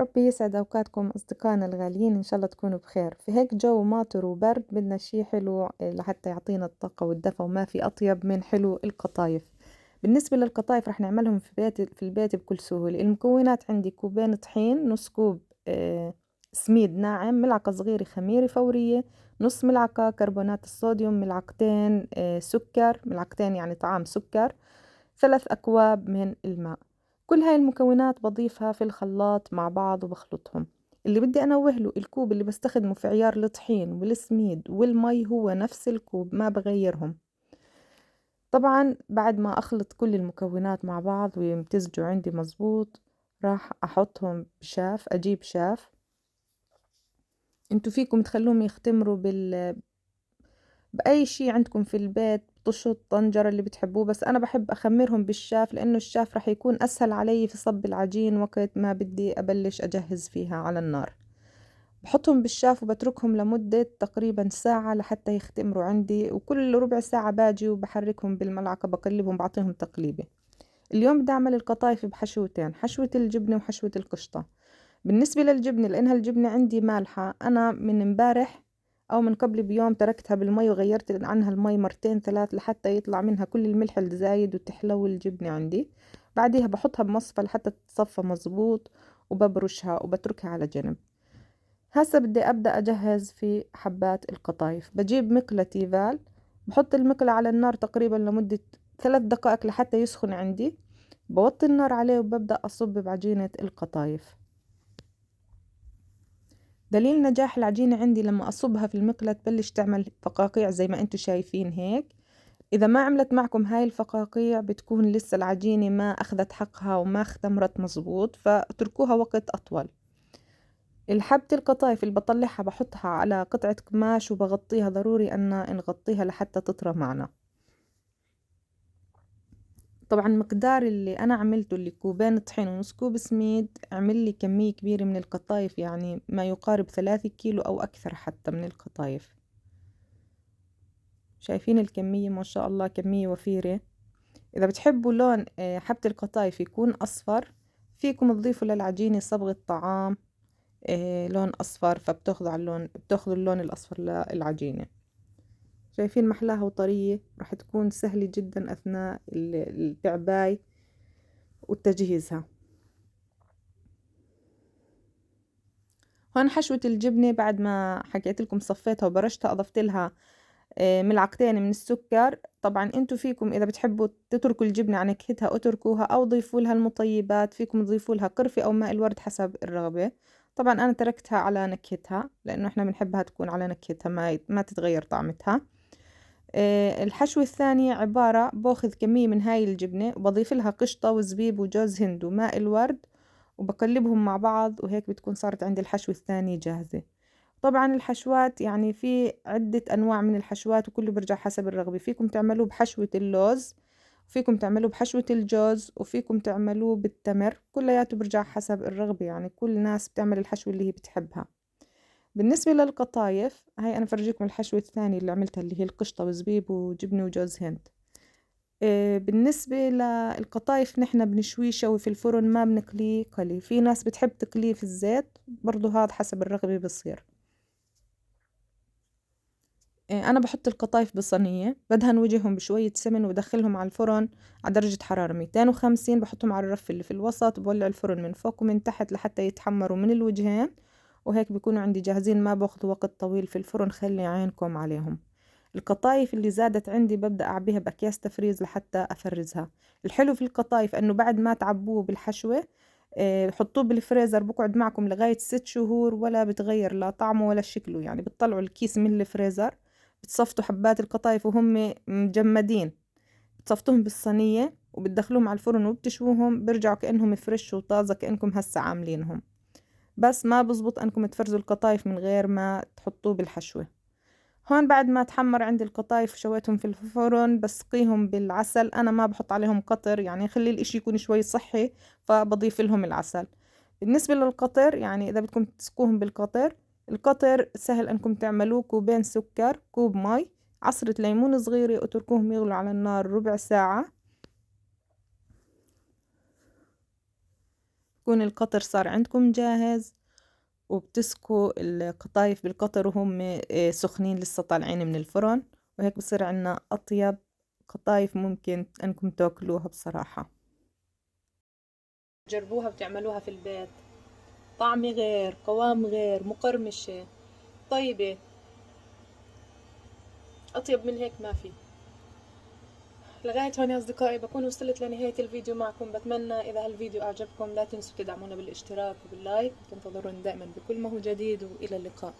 ربي يسعد أوقاتكم أصدقائنا الغاليين، إن شاء الله تكونوا بخير. في هيك جو ماطر وبرد بدنا شي حلو لحتى يعطينا الطاقة والدفء، وما في أطيب من حلو القطايف. بالنسبة للقطايف رح نعملهم في البيت بكل سهولة. المكونات عندي كوبين طحين، نص كوب سميد ناعم، ملعقة صغيرة خميرة فورية، نص ملعقة كربونات الصوديوم، ملعقتين سكر، ملعقتين يعني طعام سكر، 3 أكواب من الماء. كل هاي المكونات بضيفها في الخلاط مع بعض وبخلطهم. اللي بدي أنوه له، الكوب اللي بستخدمه في عيار الطحين والسميد والمي هو نفس الكوب، ما بغيرهم. طبعا بعد ما أخلط كل المكونات مع بعض ويمتزجوا عندي مزبوط، راح أحطهم بشاف. أجيب شاف، انتوا فيكم تخلوهم يختمروا بأي شي عندكم في البيت، طشط، طنجرة، اللي بتحبوه، بس أنا بحب أخمرهم بالشاف لأنه الشاف رح يكون أسهل علي في صب العجين وقت ما بدي أبلش أجهز فيها على النار. بحطهم بالشاف وبتركهم لمدة تقريبا ساعة لحتى يختمروا عندي، وكل ربع ساعة باجي وبحركهم بالملعقة، بقلبهم، بعطيهم تقليبة. اليوم بدي أعمل القطايف بحشوتين، حشوة الجبنة وحشوة القشطة. بالنسبة للجبنة، لأنها الجبنة عندي مالحة، أنا من امبارح أو من قبل بيوم تركتها بالمي وغيرت عنها المي مرتين ثلاث لحتى يطلع منها كل الملح الزايد وتحلو الجبنة عندي. بعديها بحطها بمصفى لحتى تتصفى مظبوط، وببرشها وبتركها على جنب. هسا بدي أبدأ أجهز في حبات القطايف. بجيب مقلة تيفال، بحط المقلة على النار تقريبا لمدة 3 دقائق لحتى يسخن عندي. بوطي النار عليه وببدأ أصب بعجينة القطايف. دليل نجاح العجينة عندي لما أصبها في المقلاة تبلش تعمل فقاقيع زي ما انتوا شايفين هيك. إذا ما عملت معكم هاي الفقاقيع بتكون لسه العجينة ما أخذت حقها وما اختمرت مزبوط، فتركوها وقت أطول. الحبة القطايف اللي بطلعها بحطها على قطعة قماش وبغطيها، ضروري أن نغطيها لحتى تطرى معنا. طبعا مقدار اللي أنا عملته، اللي كوبين طحين ونص كوب سميد، عمل لي كمية كبيرة من القطايف، يعني ما يقارب 3 كيلو أو أكثر حتى من القطايف. شايفين الكمية؟ ما شاء الله كمية وفيرة. إذا بتحبوا لون حبة القطايف يكون أصفر، فيكم تضيفوا للعجينة صبغة طعام لون أصفر، فبتاخذوا على اللون، بتاخذوا اللون الأصفر للعجينة. شايفين محلاها وطرية، راح تكون سهلة جدا أثناء التعباي وتجهيزها. هون حشوة الجبنة بعد ما حكيت لكم صفيتها وبرشتها، أضفت لها ملعقتين من السكر. طبعا انتوا فيكم اذا بتحبوا تتركوا الجبنة على نكهتها اتركوها، او ضيفوا لها المطيبات، فيكم تضيفوا لها قرفة او ماء الورد حسب الرغبة. طبعا انا تركتها على نكهتها لانه احنا بنحبها تكون على نكهتها، ما تتغير طعمتها. الحشوة الثانية عبارة، باخذ كمية من هاي الجبنة وبضيف لها قشطة وزبيب وجوز هند وماء الورد، وبقلبهم مع بعض، وهيك بتكون صارت عندي الحشوة الثانية جاهزة. طبعا الحشوات يعني في عدة أنواع من الحشوات، وكله برجع حسب الرغبة. فيكم تعملوه بحشوة اللوز، وفيكم تعملوه بحشوة الجوز، وفيكم تعملوه بالتمر، كلياته برجع حسب الرغبة، يعني كل ناس بتعمل الحشوة اللي هي بتحبها. بالنسبة للقطايف، هاي أنا فرجيكم الحشوة الثانية اللي عملتها، اللي هي القشطة وزبيب وجبنة وجوز هند. بالنسبة للقطايف نحنا بنشويه شوي في الفرن، ما بنقليه قلي. في ناس بتحب تقليه في الزيت، برضو هذا حسب الرغبة بصير. أنا بحط القطايف بصينية، بدهن وجههم بشوية سمن وبدخلهم على الفرن على درجة حرارة 250. بحطهم على الرف اللي في الوسط، وبولع الفرن من فوق ومن تحت لحتى يتحمروا من الوجهين، وهيك بيكونوا عندي جاهزين، ما باخذ وقت طويل في الفرن. خلي عينكم عليهم. القطايف اللي زادت عندي ببدأ أعبيها بأكياس تفريز لحتى أفرزها. الحلو في القطايف أنه بعد ما تعبوه بالحشوة حطوه بالفريزر، بقعد معكم لغاية 6 شهور ولا بتغير لا طعمه ولا شكله. يعني بتطلعوا الكيس من الفريزر، بتصفطوا حبات القطايف وهم مجمدين، بتصفطوهم بالصينية وبتدخلوهم على الفرن وبتشووهم، بيرجعوا كأنهم فريش وطازة، كأنكم هسا عاملينهم. بس ما بزبط أنكم تفرزوا القطايف من غير ما تحطوه بالحشوة. هون بعد ما تحمر عندي القطايف وشويتهم في الفرن، بسقيهم بالعسل. أنا ما بحط عليهم قطر، يعني خلي الإشي يكون شوي صحي، فبضيف لهم العسل. بالنسبة للقطر، يعني إذا بدكم تسقوهم بالقطر، القطر سهل أنكم تعملوه: كوبين سكر، كوب مي، عصرة ليمون صغيرة، وتركوهم يغلوا على النار ربع ساعة. بكون القطر صار عندكم جاهز، وبتسقوا القطايف بالقطر وهم سخنين لسه طالعين من الفرن، وهيك بصير عنا أطيب قطايف ممكن أنكم تاكلوها بصراحة. جربوها وتعملوها في البيت، طعم غير، قوام غير، مقرمشة، طيبة، أطيب من هيك ما في. لغاية هون يا أصدقائي بكون وصلت لنهاية الفيديو معكم. بتمنى إذا هالفيديو أعجبكم لا تنسوا تدعمونا بالاشتراك وباللايك، وتنتظرون دائما بكل ما هو جديد، وإلى اللقاء.